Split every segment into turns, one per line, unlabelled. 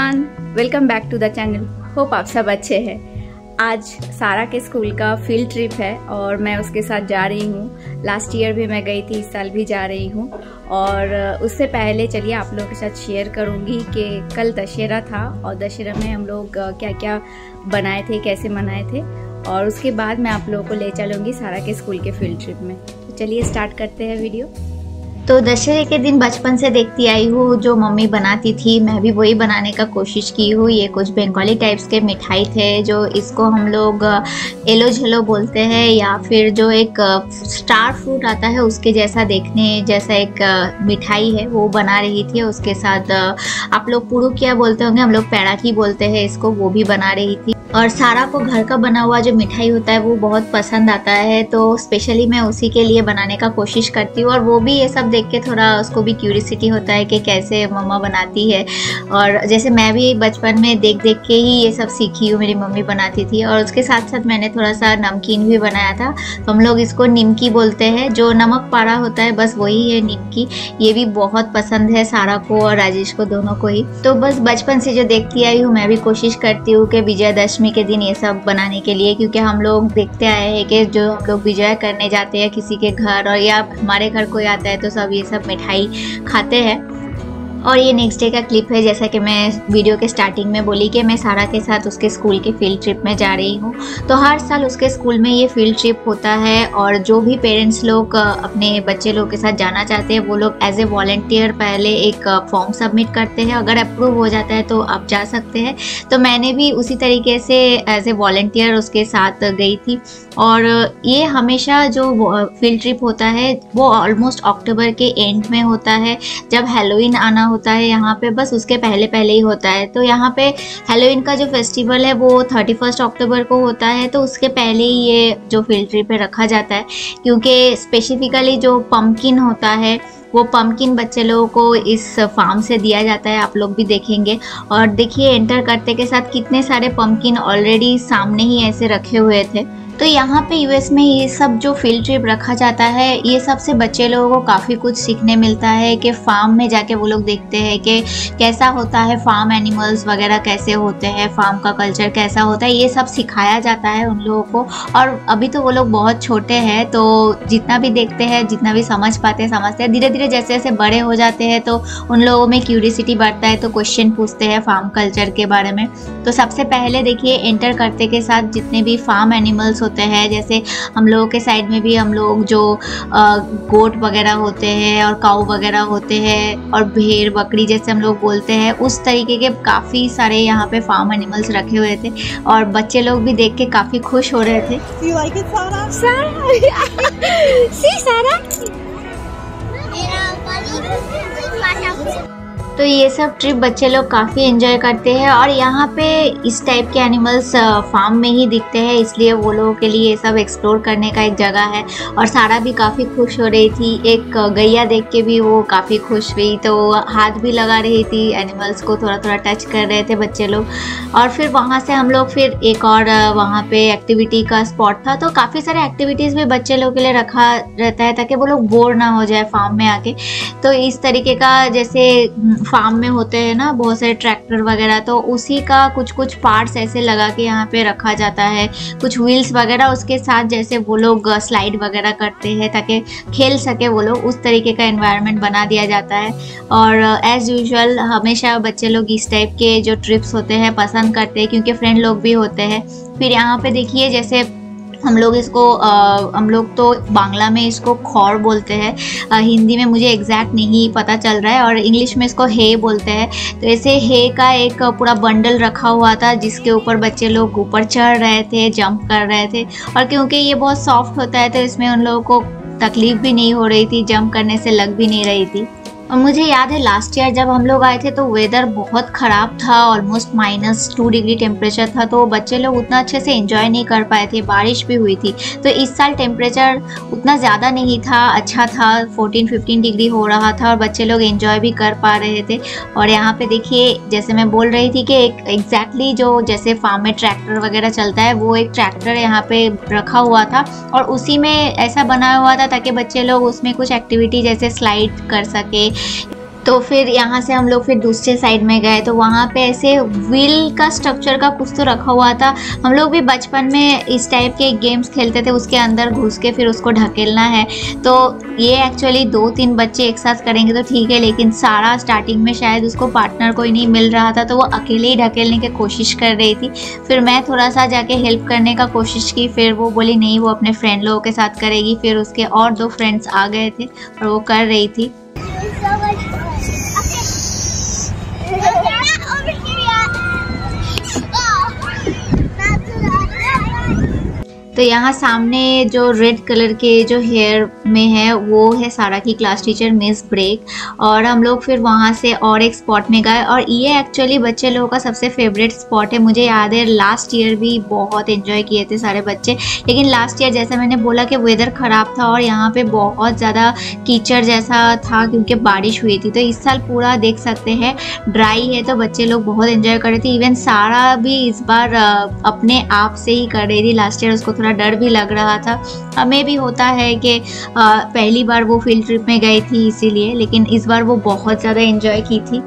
Everyone, welcome back to the channel. Hope आप सब अच्छे हैं। आज सारा के स्कूल का फील्ड ट्रिप है और मैं उसके साथ जा रही हूँ। लास्ट ईयर भी मैं गई थी, इस साल भी जा रही हूँ। और उससे पहले चलिए आप लोगों के साथ शेयर करूँगी कि कल दशहरा था और दशहरा में हम लोग क्या क्या बनाए थे, कैसे मनाए थे, और उसके बाद मैं आप लोगों को ले चलूँगी सारा के स्कूल के फील्ड ट्रिप में। तो चलिए स्टार्ट करते हैं वीडियो।
तो दशहरे के दिन बचपन से देखती आई हूँ, जो मम्मी बनाती थी मैं भी वही बनाने का कोशिश की हूँ। ये कुछ बंगाली टाइप्स के मिठाई थे, जो इसको हम लोग एलो झलो बोलते हैं, या फिर जो एक स्टार फ्रूट आता है उसके जैसा देखने जैसा एक मिठाई है, वो बना रही थी। उसके साथ आप लोग पुरुकिया बोलते होंगे, हम लोग पैराकी बोलते हैं इसको, वो भी बना रही थी। और सारा को घर का बना हुआ जो मिठाई होता है वो बहुत पसंद आता है, तो स्पेशली मैं उसी के लिए बनाने का कोशिश करती हूँ। और वो भी ये सब देख के थोड़ा उसको भी क्यूरियोसिटी होता है कि कैसे मम्मा बनाती है। और जैसे मैं भी बचपन में देख देख के ही ये सब सीखी हूँ, मेरी मम्मी बनाती थी। और उसके साथ साथ मैंने थोड़ा सा नमकीन भी बनाया था, तो हम लोग इसको निमकी बोलते हैं, जो नमक पारा होता है बस वही है निमकी। ये भी बहुत पसंद है सारा को और राजेश को, दोनों को ही। तो बस बचपन से जो देखती आई हूँ, मैं भी कोशिश करती हूँ कि विजयदशमी के दिन ये सब बनाने के लिए, क्योंकि हम लोग देखते आए हैं कि जो हम लोग विजय करने जाते हैं किसी के घर, और या हमारे घर कोई आता है तो सब ये सब मिठाई खाते हैं। और ये नेक्स्ट डे का क्लिप है, जैसा कि मैं वीडियो के स्टार्टिंग में बोली कि मैं सारा के साथ उसके स्कूल के फील्ड ट्रिप में जा रही हूँ। तो हर साल उसके स्कूल में ये फील्ड ट्रिप होता है, और जो भी पेरेंट्स लोग अपने बच्चे लोग के साथ जाना चाहते हैं वो लोग एज ए वॉलंटियर पहले एक फॉर्म सबमिट करते हैं। अगर अप्रूव हो जाता है तो आप जा सकते हैं। तो मैंने भी उसी तरीके से एज ए वॉलंटियर उसके साथ गई थी। और ये हमेशा जो फील्ड ट्रिप होता है वो ऑलमोस्ट अक्टूबर के एंड में होता है, जब हैलोवीन आना होता है यहाँ पे, बस उसके पहले पहले ही होता है। तो यहाँ पे हैलोवीन का जो फेस्टिवल है वो 31 अक्टूबर को होता है, तो उसके पहले ही ये जो फील्ड ट्रिप पे रखा जाता है, क्योंकि स्पेसिफिकली जो पम्पकिन होता है वो पम्पकिन बच्चे लोगों को इस फार्म से दिया जाता है, आप लोग भी देखेंगे। और देखिए एंटर करते के साथ कितने सारे पम्पकिन ऑलरेडी सामने ही ऐसे रखे हुए थे। तो यहाँ पे यूएस में ये सब जो फील्ड ट्रिप रखा जाता है, ये सब से बच्चे लोगों को काफ़ी कुछ सीखने मिलता है कि फार्म में जाके वो लोग देखते हैं कि कैसा होता है, फार्म एनिमल्स वगैरह कैसे होते हैं, फार्म का कल्चर कैसा होता है, ये सब सिखाया जाता है उन लोगों को। और अभी तो वो लोग बहुत छोटे हैं, तो जितना भी देखते हैं, जितना भी समझ पाते हैं समझते हैं। धीरे धीरे जैसे जैसे बड़े हो जाते हैं तो उन लोगों में क्यूरियोसिटी बढ़ता है, तो क्वेश्चन पूछते हैं फार्म कल्चर के बारे में। तो सबसे पहले देखिए एंटर करते के साथ जितने भी फार्म एनिमल्स होते हैं, जैसे हम लोगों के साइड में भी हम लोग जो गोट वगैरह होते हैं और काऊ वगैरह होते हैं, और भेड़ बकरी जैसे हम लोग बोलते हैं, उस तरीके के काफ़ी सारे यहाँ पे फार्म एनिमल्स रखे हुए थे। और बच्चे लोग भी देख के काफ़ी खुश हो रहे थे।
Do you like it, Sarah?
See, Sarah? तो ये सब ट्रिप बच्चे लोग काफ़ी एंजॉय करते हैं, और यहाँ पे इस टाइप के एनिमल्स फार्म में ही दिखते हैं, इसलिए वो लोगों के लिए ये सब एक्सप्लोर करने का एक जगह है। और सारा भी काफ़ी खुश हो रही थी, एक गैया देख के भी वो काफ़ी खुश हुई, तो हाथ भी लगा रही थी, एनिमल्स को थोड़ा थोड़ा टच कर रहे थे बच्चे लोग। और फिर वहाँ से हम लोग फिर एक और वहाँ पे एक्टिविटी का स्पॉट था, तो काफ़ी सारे एक्टिविटीज़ भी बच्चे लोग के लिए रखा रहता है ताकि वो लोग बोर ना हो जाए फार्म में आके। तो इस तरीके का जैसे फार्म में होते हैं ना बहुत सारे ट्रैक्टर वगैरह, तो उसी का कुछ कुछ पार्ट्स ऐसे लगा के यहाँ पे रखा जाता है, कुछ व्हील्स वगैरह उसके साथ, जैसे वो लोग स्लाइड वगैरह करते हैं ताकि खेल सके वो लोग, उस तरीके का एनवायरनमेंट बना दिया जाता है। और एज यूजुअल हमेशा बच्चे लोग इस टाइप के जो ट्रिप्स होते हैं पसंद करते हैं, क्योंकि फ्रेंड लोग भी होते हैं। फिर यहाँ पे देखिए जैसे हम लोग इसको हम लोग तो बांग्ला में इसको खौर बोलते हैं, हिंदी में मुझे एग्जैक्ट नहीं पता चल रहा है, और इंग्लिश में इसको हे बोलते हैं। तो ऐसे हे का एक पूरा बंडल रखा हुआ था, जिसके ऊपर बच्चे लोग ऊपर चढ़ रहे थे, जंप कर रहे थे। और क्योंकि ये बहुत सॉफ्ट होता है तो इसमें उन लोगों को तकलीफ भी नहीं हो रही थी, जंप करने से लग भी नहीं रही थी। और मुझे याद है लास्ट ईयर जब हम लोग आए थे तो वेदर बहुत ख़राब था, ऑलमोस्ट -2 डिग्री टेम्परेचर था, तो बच्चे लोग उतना अच्छे से एंजॉय नहीं कर पाए थे, बारिश भी हुई थी। तो इस साल टेम्परेचर उतना ज़्यादा नहीं था, अच्छा था, 14-15 डिग्री हो रहा था, और बच्चे लोग एंजॉय भी कर पा रहे थे। और यहाँ पे देखिए जैसे मैं बोल रही थी कि एक एग्जैक्टली जो जैसे फार्म में ट्रैक्टर वगैरह चलता है, वो एक ट्रैक्टर यहाँ पे रखा हुआ था, और उसी में ऐसा बना हुआ था ताकि बच्चे लोग उसमें कुछ एक्टिविटी जैसे स्लाइड कर सके। तो फिर यहाँ से हम लोग फिर दूसरे साइड में गए तो वहाँ पे ऐसे व्हील का स्ट्रक्चर का कुछ तो रखा हुआ था। हम लोग भी बचपन में इस टाइप के गेम्स खेलते थे, उसके अंदर घुस के फिर उसको ढकेलना है। तो ये एक्चुअली 2-3 बच्चे एक साथ करेंगे तो ठीक है, लेकिन सारा स्टार्टिंग में शायद उसको पार्टनर कोई नहीं मिल रहा था तो वो अकेले ही ढकेलने की कोशिश कर रही थी। फिर मैं थोड़ा सा जाके हेल्प करने का कोशिश की, फिर वो बोली नहीं वो अपने फ्रेंड लोगों के साथ करेगी। फिर उसके और 2 फ्रेंड्स आ गए थे और वो कर रही थी। तो यहाँ सामने जो रेड कलर के जो हेयर में है वो है सारा की क्लास टीचर मिस ब्रेक। और हम लोग फिर वहाँ से और एक स्पॉट में गए और ये एक्चुअली बच्चे लोगों का सबसे फेवरेट स्पॉट है। मुझे याद है लास्ट ईयर भी बहुत एंजॉय किए थे सारे बच्चे, लेकिन लास्ट ईयर जैसा मैंने बोला कि वेदर ख़राब था और यहाँ पे बहुत ज़्यादा कीचड़ जैसा था क्योंकि बारिश हुई थी। तो इस साल पूरा देख सकते हैं ड्राई है तो बच्चे लोग बहुत एंजॉय कर रहे थे। इवन सारा भी इस बार अपने आप से ही कर रही थी। लास्ट ईयर उसको थोड़ा डर भी लग रहा था, हमें भी होता है कि पहली बार वो फील्ड ट्रिप में गई थी इसीलिए, लेकिन इस बार वो बहुत ज़्यादा एंजॉय की थी।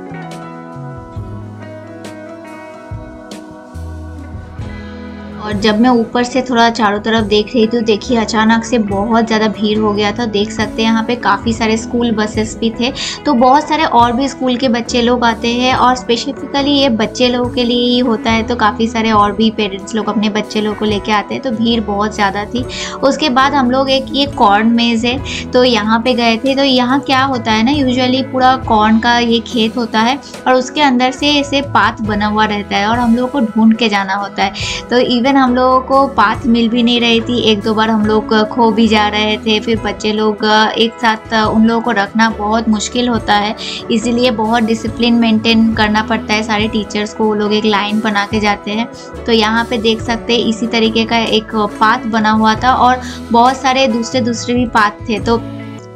और जब मैं ऊपर से थोड़ा चारों तरफ देख रही थी तो देखिए अचानक से बहुत ज़्यादा भीड़ हो गया था। देख सकते हैं यहाँ पे काफ़ी सारे स्कूल बसेस भी थे, तो बहुत सारे और भी स्कूल के बच्चे लोग आते हैं और स्पेसिफिकली ये बच्चे लोगों के लिए ही होता है। तो काफ़ी सारे और भी पेरेंट्स लोग अपने बच्चे लोगों को लेके आते हैं, तो भीड़ बहुत ज़्यादा थी। उसके बाद हम लोग एक ये कॉर्न मेज़ है तो यहाँ पे गए थे। तो यहाँ क्या होता है ना, यूजुअली पूरा कॉर्न का ये खेत होता है और उसके अंदर से ऐसे पाथ बना हुआ रहता है और हम लोग को ढूंढ के जाना होता है। तो इवन हम लोगों को पाथ मिल भी नहीं रही थी, 1-2 बार हम लोग खो भी जा रहे थे। फिर बच्चे लोग एक साथ उन लोगों को रखना बहुत मुश्किल होता है, इसीलिए बहुत डिसिप्लिन मेंटेन करना पड़ता है सारे टीचर्स को। वो लोग एक लाइन बना के जाते हैं। तो यहाँ पे देख सकते हैं इसी तरीके का एक पाथ बना हुआ था और बहुत सारे दूसरे भी पाथ थे, तो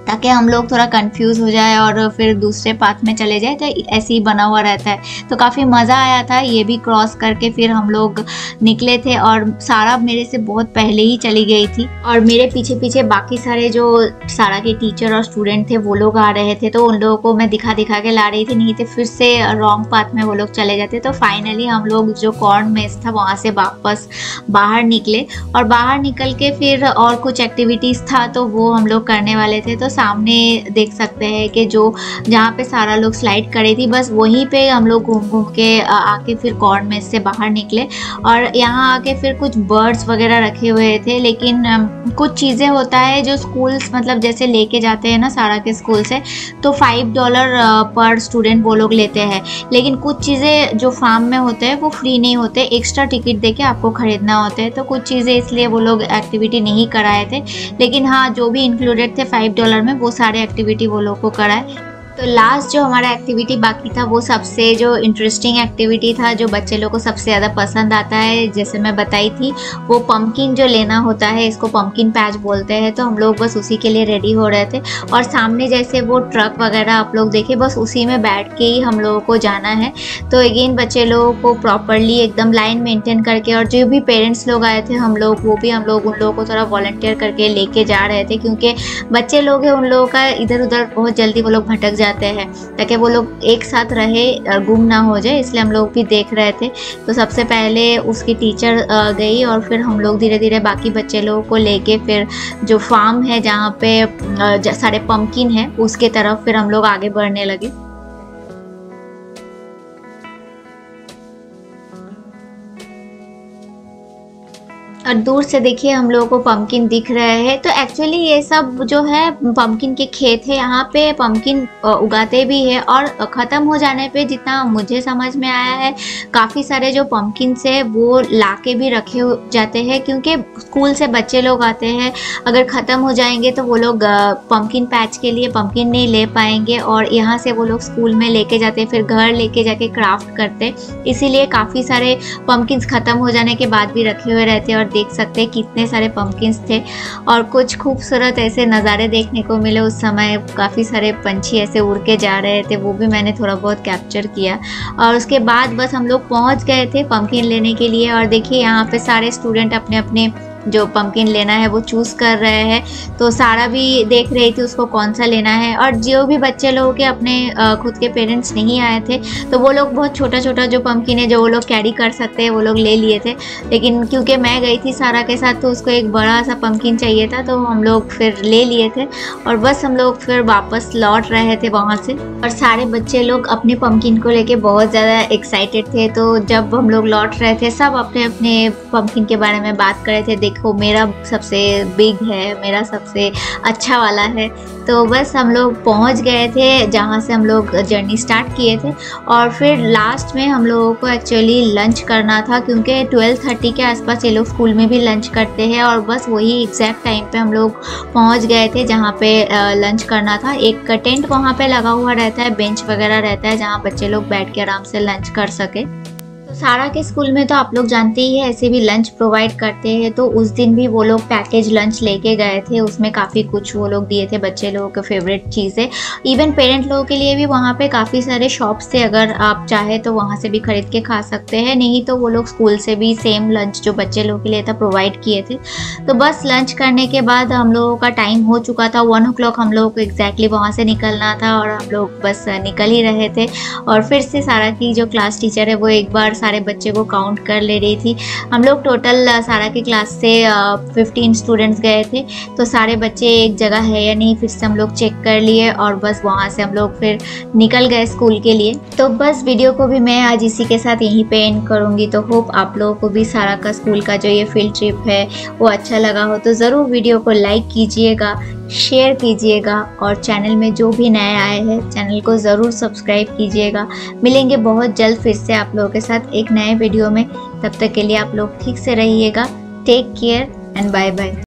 ताकि हम लोग थोड़ा कंफ्यूज हो जाए और फिर दूसरे पाथ में चले जाए। तो ऐसे ही बना हुआ रहता है। तो काफ़ी मज़ा आया था। ये भी क्रॉस करके फिर हम लोग निकले थे और सारा मेरे से बहुत पहले ही चली गई थी और मेरे पीछे पीछे बाकी सारे जो सारा के टीचर और स्टूडेंट थे वो लोग आ रहे थे। तो उन लोगों को मैं दिखा के ला रही थी, नहीं तो फिर से रॉन्ग पाथ में वो लोग चले जाते। तो फाइनली हम लोग जो कॉर्न मेज़ था वहाँ से वापस बाहर निकले और बाहर निकल के फिर और कुछ एक्टिविटीज़ था तो वो हम लोग करने वाले थे। तो सामने देख सकते हैं कि जो जहाँ पे सारा लोग स्लाइड करे थी बस वहीं पे हम लोग घूम के आके फिर कॉर्न मेज़ से बाहर निकले। और यहाँ आके फिर कुछ बर्ड्स वगैरह रखे हुए थे, लेकिन कुछ चीज़ें होता है जो स्कूल्स मतलब जैसे लेके जाते हैं ना सारा के स्कूल से, तो $5 पर स्टूडेंट वो लोग लेते हैं। लेकिन कुछ चीज़ें जो फार्म में होते हैं वो फ्री नहीं होते, एक्स्ट्रा टिकट देके आपको ख़रीदना होता है। तो कुछ चीज़ें इसलिए वो लोग एक्टिविटी नहीं कराए थे, लेकिन हाँ जो भी इंक्लूडेड थे $5 में वो सारे एक्टिविटी वो लोग को कराए। तो लास्ट जो हमारा एक्टिविटी बाकी था वो सबसे जो इंटरेस्टिंग एक्टिविटी था, जो बच्चे लोग को सबसे ज़्यादा पसंद आता है, जैसे मैं बताई थी वो पम्पकिन जो लेना होता है, इसको पम्पकिन पैच बोलते हैं। तो हम लोग बस उसी के लिए रेडी हो रहे थे और सामने जैसे वो ट्रक वगैरह आप लोग देखे, बस उसी में बैठ के ही हम लोगों को जाना है। तो अगेन बच्चे लोगों को प्रॉपरली एकदम लाइन मेंटेन करके, और जो भी पेरेंट्स लोग आए थे हम लोग वो भी हम लोग उन लोगों को थोड़ा वॉलंटियर करके लेके जा रहे थे, क्योंकि बच्चे लोग हैं उन लोगों का इधर उधर बहुत जल्दी वो लोग भटक जाते हैं, ताकि वो लोग एक साथ रहे, गुम ना हो जाए, इसलिए हम लोग भी देख रहे थे। तो सबसे पहले उसकी टीचर गई और फिर हम लोग धीरे धीरे बाकी बच्चे लोगों को लेके फिर जो फार्म है जहाँ पे सारे पम्पकिन है उसके तरफ फिर हम लोग आगे बढ़ने लगे। और दूर से देखिए हम लोगों को पम्पकिन दिख रहे हैं। तो एक्चुअली ये सब जो है पम्पकिन के खेत है, यहाँ पे पम्पकिन उगाते भी है और ख़त्म हो जाने पे जितना मुझे समझ में आया है काफ़ी सारे जो पम्पकिन है वो लाके भी रखे जाते हैं, क्योंकि स्कूल से बच्चे लोग आते हैं, अगर ख़त्म हो जाएंगे तो वो लोग पम्पकिन पैच के लिए पम्पकिन नहीं ले पाएंगे और यहाँ से वो लोग स्कूल में लेके जाते फिर घर लेके जाके क्राफ्ट करते, इसीलिए काफ़ी सारे पम्पकिन ख़त्म हो जाने के बाद भी रखे हुए रहते हैं। और देख सकते हैं कितने सारे पम्पकिन्स थे और कुछ खूबसूरत ऐसे नज़ारे देखने को मिले उस समय। काफ़ी सारे पंछी ऐसे उड़ के जा रहे थे, वो भी मैंने थोड़ा बहुत कैप्चर किया। और उसके बाद बस हम लोग पहुंच गए थे पम्पकिन लेने के लिए। और देखिए यहाँ पे सारे स्टूडेंट अपने अपने जो पम्पकिन लेना है वो चूज़ कर रहे हैं। तो सारा भी देख रही थी उसको कौन सा लेना है, और जो भी बच्चे लोगों के अपने खुद के पेरेंट्स नहीं आए थे तो वो लोग बहुत छोटा छोटा जो पम्पकिन है जो वो लोग कैरी कर सकते हैं वो लोग ले लिए थे। लेकिन क्योंकि मैं गई थी सारा के साथ तो उसको एक बड़ा सा पम्पकिन चाहिए था, तो हम लोग फिर ले लिए थे और बस हम लोग फिर वापस लौट रहे थे वहाँ से। और सारे बच्चे लोग अपने पम्पकिन को लेके बहुत ज़्यादा एक्साइटेड थे। तो जब हम लोग लौट रहे थे सब अपने अपने पम्पकिन के बारे में बात कर रहे थे, देखो मेरा सबसे बिग है, मेरा सबसे अच्छा वाला है। तो बस हम लोग पहुंच गए थे जहां से हम लोग जर्नी स्टार्ट किए थे। और फिर लास्ट में हम लोगों को एक्चुअली लंच करना था, क्योंकि 12:30 के आसपास ये लोग स्कूल में भी लंच करते हैं, और बस वही एग्जैक्ट टाइम पे हम लोग पहुंच गए थे जहां पे लंच करना था। एक टेंट वहां पे लगा हुआ रहता है, बेंच वगैरह रहता है जहां बच्चे लोग बैठ के आराम से लंच कर सके। तो सारा के स्कूल में तो आप लोग जानते ही है ऐसे भी लंच प्रोवाइड करते हैं। तो उस दिन भी वो लोग पैकेज लंच लेके गए थे, उसमें काफ़ी कुछ वो लोग दिए थे बच्चे लोगों के फेवरेट चीज़ें। इवन पेरेंट लोगों के लिए भी वहाँ पे काफ़ी सारे शॉप्स थे, अगर आप चाहे तो वहाँ से भी खरीद के खा सकते हैं, नहीं तो वो लोग स्कूल से भी सेम लंच जो बच्चे लोगों के लिए था प्रोवाइड किए थे। तो बस लंच करने के बाद हम लोगों का टाइम हो चुका था, 1 o'clock हम लोगों को एग्जैक्टली वहाँ से निकलना था, और हम लोग बस निकल ही रहे थे। और फिर से सारा की जो क्लास टीचर है वो एक बार सारे बच्चे को काउंट कर ले रही थी। हम लोग टोटल सारा की क्लास से 15 स्टूडेंट्स गए थे, तो सारे बच्चे एक जगह है या नहीं फिर से हम लोग चेक कर लिए, और बस वहाँ से हम लोग फिर निकल गए स्कूल के लिए। तो बस वीडियो को भी मैं आज इसी के साथ यहीं पे एंड करूँगी। तो होप आप लोगों को भी सारा का स्कूल का जो ये फील्ड ट्रिप है वो अच्छा लगा हो, तो ज़रूर वीडियो को लाइक कीजिएगा, शेयर कीजिएगा, और चैनल में जो भी नए आए हैं चैनल को ज़रूर सब्सक्राइब कीजिएगा। मिलेंगे बहुत जल्द फिर से आप लोगों के साथ एक नए वीडियो में, तब तक के लिए आप लोग ठीक से रहिएगा। Take care and bye bye.